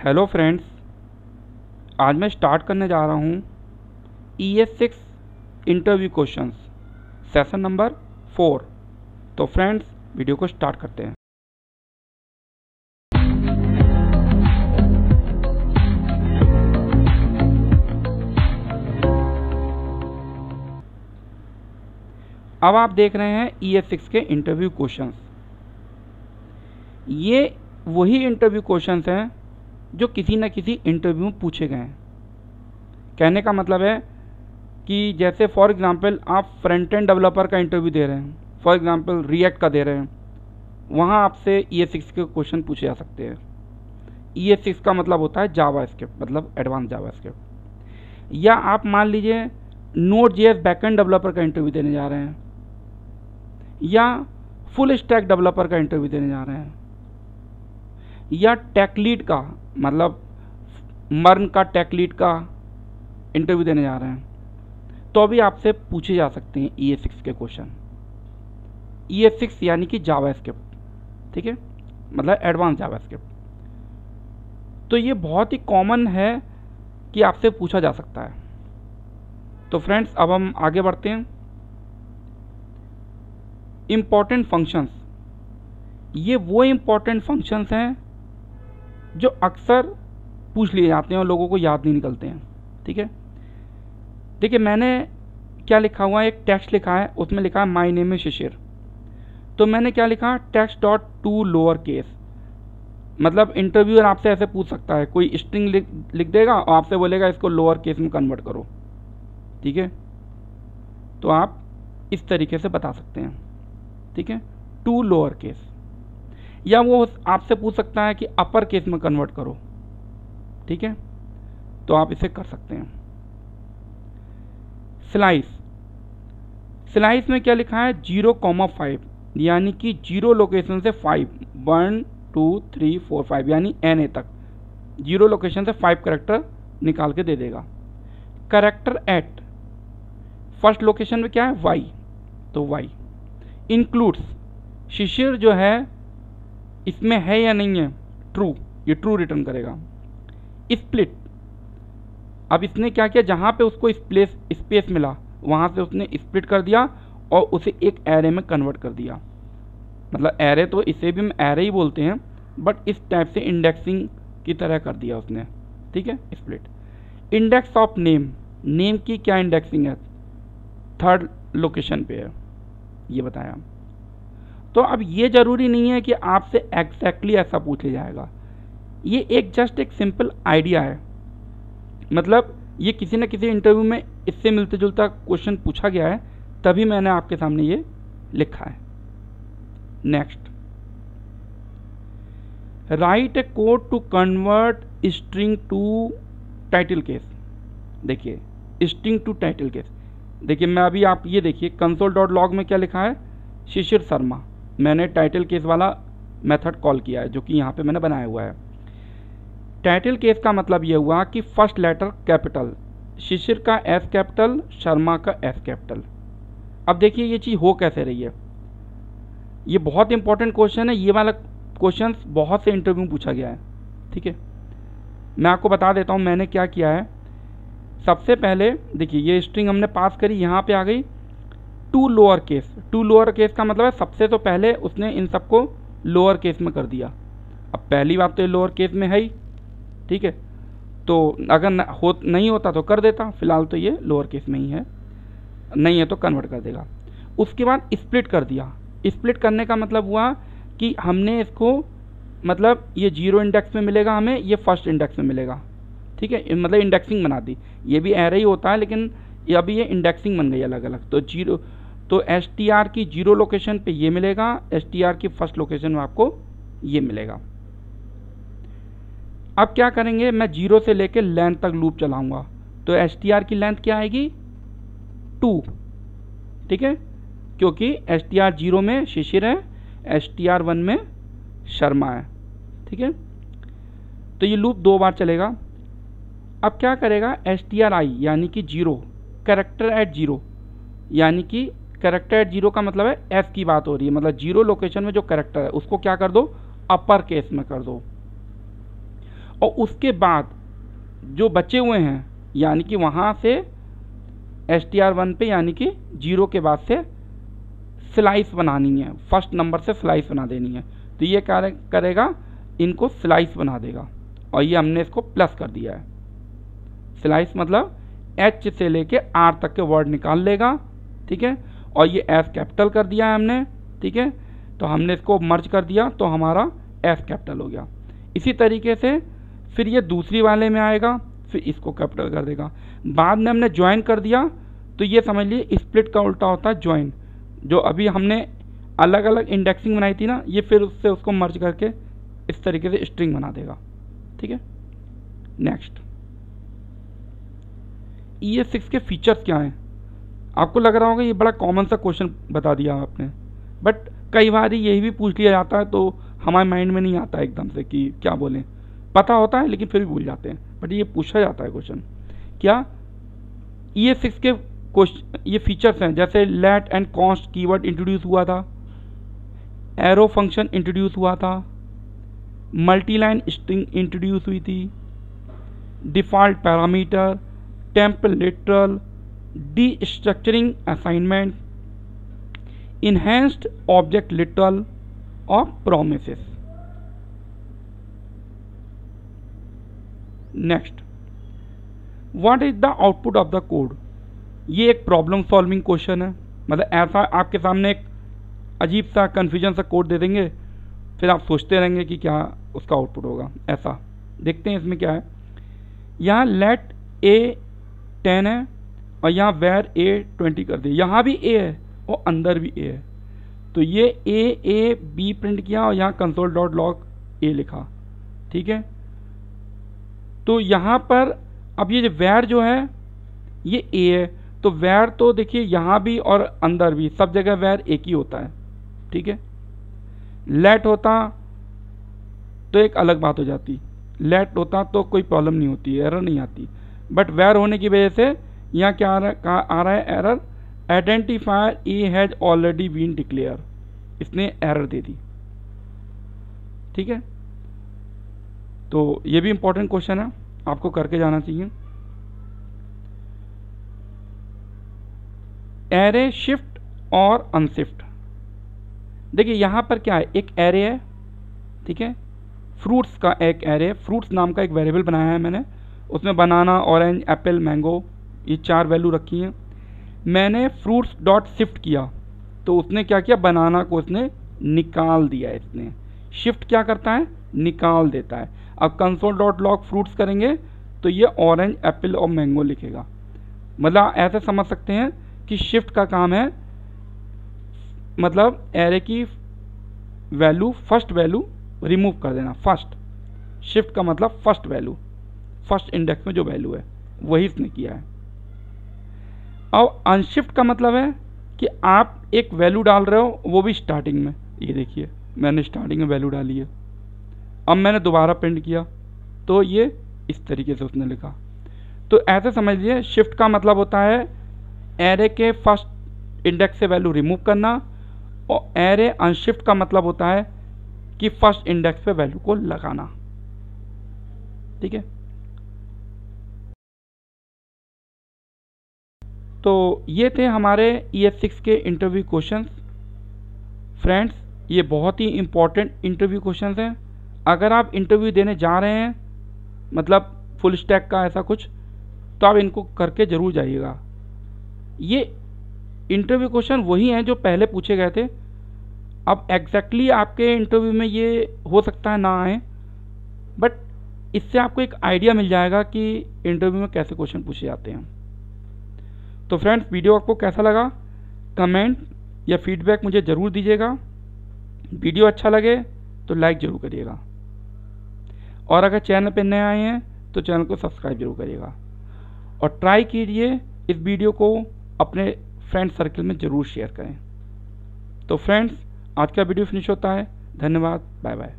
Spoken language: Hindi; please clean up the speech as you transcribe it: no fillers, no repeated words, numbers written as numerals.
हेलो फ्रेंड्स, आज मैं स्टार्ट करने जा रहा हूँ ES6 interview questions session number 4। तो फ्रेंड्स, वीडियो को स्टार्ट करते हैं। अब आप देख रहे हैं ES6 के इंटरव्यू क्वेश्चंस। ये वही इंटरव्यू क्वेश्चंस हैं जो किसी न किसी इंटरव्यू में पूछे गए हैं। कहने का मतलब है कि जैसे फॉर एग्जांपल आप फ्रंट एंड डेवलपर का इंटरव्यू दे रहे हैं, फॉर एग्जांपल रिएक्ट का दे रहे हैं, वहाँ आपसे ES6 के क्वेश्चन पूछे जा सकते हैं। ES6 का मतलब होता है जावास्क्रिप्ट, मतलब एडवांस जावास्क्रिप्ट। या आप मान लीजिए Node.js बैकएंड डेवलपर का इंटरव्यू देने जा रहे हैं, या फुल स्टैक डेवलपर का इंटरव्यू देने जा रहे हैं, या टेक लीड का मतलब मर्न का टेक लीड का इंटरव्यू देने जा रहे हैं, तो भी आपसे पूछे जा सकते हैं ES6 के क्वेश्चन। ES6 यानी कि जावास्क्रिप्ट, ठीक है, मतलब एडवांस जावास्क्रिप्ट। तो ये बहुत ही कॉमन है कि आपसे पूछा जा सकता है। तो फ्रेंड्स, अब हम आगे बढ़ते हैं। इम्पॉर्टेंट फंक्शंस, ये वो इम्पॉर्टेंट फंक्शंस हैं जो अक्सर पूछ लिए जाते हैं और लोगों को याद नहीं निकलते हैं। ठीक है, देखिए मैंने क्या लिखा हुआ है, एक टेक्स्ट लिखा है, उसमें लिखा है माय नेम इज शिशिर। तो मैंने क्या लिखा, text dot to lower case. मतलब इंटरव्यूअर आपसे ऐसे पूछ सकता है, कोई स्ट्रिंग लिख देगा और आपसे बोलेगा इसको लोअर केस में कन्वर्ट करो। ठीक है, तो आप इस तरीके से बता सकते हैं। ठीक है, टू लोअर केस। या वो आपसे पूछ सकता है कि अपर केस में कन्वर्ट करो। ठीक है, तो आप इसे कर सकते हैं। स्लाइस, स्लाइस में क्या लिखा है, 0,5 यानी कि 0 लोकेशन से 5, 1 2 3 4 5 यानी NA तक 0 लोकेशन से 5 करेक्टर निकाल के दे देगा। करेक्टर एट फर्स्ट लोकेशन में क्या है, Y, तो Y। इंक्लूड्स, शिशिर जो है इसमें है या नहीं है, ट्रू, ये ट्रू रिटर्न करेगा। स्प्लिट, अब इसने क्या किया, जहाँ पे उसको स्पेस मिला वहाँ से उसने स्प्लिट कर दिया और उसे एक एरे में कन्वर्ट कर दिया। मतलब एरे, तो इसे भी हम एरे ही बोलते हैं, बट इस टाइप से इंडेक्सिंग की तरह कर दिया उसने। ठीक है, split. Index of name, name की क्या इंडेक्सिंग है, थर्ड लोकेशन पे है, ये बताया। तो अब ये ज़रूरी नहीं है कि आपसे एग्जैक्टली ऐसा पूछ लिया जाएगा। ये एक जस्ट एक सिंपल आइडिया है। मतलब ये किसी न किसी इंटरव्यू में इससे मिलते जुलता क्वेश्चन पूछा गया है, तभी मैंने आपके सामने ये लिखा है। Next, write a code to convert string to title case. देखिए स्ट्रिंग टू टाइटल केस, देखिए मैं अभी, आप ये देखिए console.log में क्या लिखा है, शिशिर शर्मा। मैंने टाइटल केस वाला मेथड कॉल किया है जो कि यहाँ पे मैंने बनाया हुआ है। टाइटल केस का मतलब ये हुआ कि फर्स्ट लेटर कैपिटल, शिशिर का S कैपिटल, शर्मा का S कैपिटल। अब देखिए ये चीज़ हो कैसे रही है, ये बहुत इंपॉर्टेंट क्वेश्चन है। ये वाला क्वेश्चन बहुत से इंटरव्यू में पूछा गया है। ठीक है, मैं आपको बता देता हूँ मैंने क्या किया है। सबसे पहले देखिए ये स्ट्रिंग हमने पास करी, यहाँ पे आ गई to lower case. To lower case का मतलब है सबसे तो पहले उसने इन सबको लोअर केस में कर दिया। अब पहली बात तो ये लोअर केस में है ही, ठीक है, तो अगर नहीं होता तो कर देता, फिलहाल तो ये लोअर केस में ही है, नहीं है तो कन्वर्ट कर देगा। उसके बाद स्प्लिट कर दिया। स्प्लिट करने का मतलब हुआ कि हमने इसको, मतलब ये 0 इंडेक्स में मिलेगा हमें, ये फर्स्ट इंडेक्स में मिलेगा। ठीक है, मतलब इंडेक्सिंग बना दी। ये भी एरे ही होता है, लेकिन ये अभी ये इंडेक्सिंग बन गई अलग अलग। तो 0, तो STR की 0 लोकेशन पे ये मिलेगा, STR की फर्स्ट लोकेशन में आपको ये मिलेगा। अब क्या करेंगे, मैं 0 से लेकर लेंथ तक लूप चलाऊंगा। तो STR की लेंथ क्या आएगी, 2। ठीक है, क्योंकि STR 0 में शिशिर है, STR 1 में शर्मा है। ठीक है, तो ये लूप 2 बार चलेगा। अब क्या करेगा, STRI यानी कि 0, कैरेक्टर एट 0, यानी कि कैरेक्टर एट 0 का मतलब है S की बात हो रही है, मतलब 0 लोकेशन में जो कैरेक्टर है उसको क्या कर दो, अपर केस में कर दो। और उसके बाद जो बचे हुए हैं यानी कि वहाँ से str1 पे यानी कि 0 के बाद से स्लाइस बनानी है, फर्स्ट नंबर से स्लाइस बना देनी है। तो ये करेगा, इनको स्लाइस बना देगा और ये हमने इसको प्लस कर दिया है। स्लाइस मतलब H से लेके R तक के वर्ड निकाल लेगा, ठीक है। और ये S कैपिटल कर दिया है हमने, ठीक है। तो हमने इसको मर्ज कर दिया तो हमारा S कैपिटल हो गया। इसी तरीके से फिर ये दूसरी वाले में आएगा, फिर इसको कैपिटल कर देगा। बाद में हमने ज्वाइन कर दिया तो ये समझ लिए स्प्लिट का उल्टा होता है ज्वाइन। जो अभी हमने अलग अलग इंडेक्सिंग बनाई थी ना, ये फिर उससे उसको मर्ज करके इस तरीके से स्ट्रिंग बना देगा, ठीक है। नेक्स्ट, ES6 के फीचर्स क्या हैं? आपको लग रहा होगा ये बड़ा कॉमन सा क्वेश्चन बता दिया आपने, बट कई बार यही भी पूछ लिया जाता है तो हमारे माइंड में नहीं आता एकदम से कि क्या बोलें। पता होता है लेकिन फिर भी भूल जाते हैं, बट ये पूछा जाता है क्वेश्चन। क्या ES6 के ये फीचर्स हैं, जैसे let and const keyword introduce हुआ था, एरो फंक्शन इंट्रोड्यूस हुआ था, मल्टीलाइन स्ट्रिंग इंट्रोड्यूस हुई थी, default parameter, temple literal, destructuring assignment, enhanced object literal और promises। Next, what is the output of the code? ये एक प्रॉब्लम सॉल्विंग क्वेश्चन है। मतलब ऐसा आपके सामने एक अजीब सा कन्फ्यूजन सा कोड दे देंगे, फिर आप सोचते रहेंगे कि क्या उसका आउटपुट होगा। ऐसा देखते हैं इसमें क्या है। यहाँ लेट A10 है और यहाँ वेर A20 कर दिया। यहाँ भी A है और अंदर भी A है, तो ये A B प्रिंट किया और यहाँ console.log A लिखा, ठीक है। तो यहाँ पर अब ये वेर जो है ये A है, तो वेर तो देखिए यहाँ भी और अंदर भी सब जगह वेर एक ही होता है, ठीक है। लेट होता तो एक अलग बात हो जाती, लेट होता तो कोई प्रॉब्लम नहीं होती, एरर नहीं आती, बट वेर होने की वजह से यहाँ क्या आ रहा है error, identifier a has already been declare, इसने एरर दे दी, ठीक है। तो ये भी इंपॉर्टेंट क्वेश्चन है, आपको करके जाना चाहिए। एरे शिफ्ट और अनशिफ्ट, देखिए यहाँ पर क्या है, एक एरे है, ठीक है। फ्रूट्स का एक एरे, फ्रूट्स नाम का एक वेरिएबल बनाया है मैंने, उसमें बनाना, ऑरेंज, एप्पल, मैंगो, ये 4 वैल्यू रखी हैं। मैंने फ्रूट्स डॉट शिफ्ट किया तो उसने क्या किया, बनाना को उसने निकाल दिया। इसने शिफ्ट क्या करता है, निकाल देता है। अब console.log फ्रूट्स करेंगे तो ये ऑरेंज, एप्पल और मैंगो लिखेगा। मतलब ऐसे समझ सकते हैं कि शिफ्ट का काम है, मतलब एरे की वैल्यू, फर्स्ट वैल्यू रिमूव कर देना। फर्स्ट, शिफ्ट का मतलब फर्स्ट वैल्यू, फर्स्ट इंडेक्स में जो वैल्यू है वही इसने किया है। और अनशिफ्ट का मतलब है कि आप एक वैल्यू डाल रहे हो, वो भी स्टार्टिंग में, ये देखिए मैंने स्टार्टिंग में वैल्यू डाली है, अब मैंने दोबारा प्रिंट किया तो ये इस तरीके से उसने लिखा। तो ऐसे समझ लीजिए, शिफ्ट का मतलब होता है एरे के फर्स्ट इंडेक्स से वैल्यू रिमूव करना, और एरे अनशिफ्ट का मतलब होता है कि फर्स्ट इंडेक्स पे वैल्यू को लगाना, ठीक है। तो ये थे हमारे ES6 के इंटरव्यू क्वेश्चंस। फ्रेंड्स, ये बहुत ही इम्पॉर्टेंट इंटरव्यू क्वेश्चंस हैं। अगर आप इंटरव्यू देने जा रहे हैं, मतलब फुल स्टैक का ऐसा कुछ, तो आप इनको करके ज़रूर जाइएगा। ये इंटरव्यू क्वेश्चन वही हैं जो पहले पूछे गए थे। अब एग्जैक्टली आपके इंटरव्यू में ये हो सकता है ना आए, बट इससे आपको एक आइडिया मिल जाएगा कि इंटरव्यू में कैसे क्वेश्चन पूछे जाते हैं। तो फ्रेंड्स, वीडियो आपको कैसा लगा, कमेंट या फीडबैक मुझे ज़रूर दीजिएगा। वीडियो अच्छा लगे तो लाइक ज़रूर करिएगा, और अगर चैनल पर नए आए हैं तो चैनल को सब्सक्राइब जरूर करिएगा, और ट्राई कीजिए इस वीडियो को अपने फ्रेंड सर्कल में ज़रूर शेयर करें। तो फ्रेंड्स, आज का वीडियो फिनिश होता है। धन्यवाद, बाय बाय।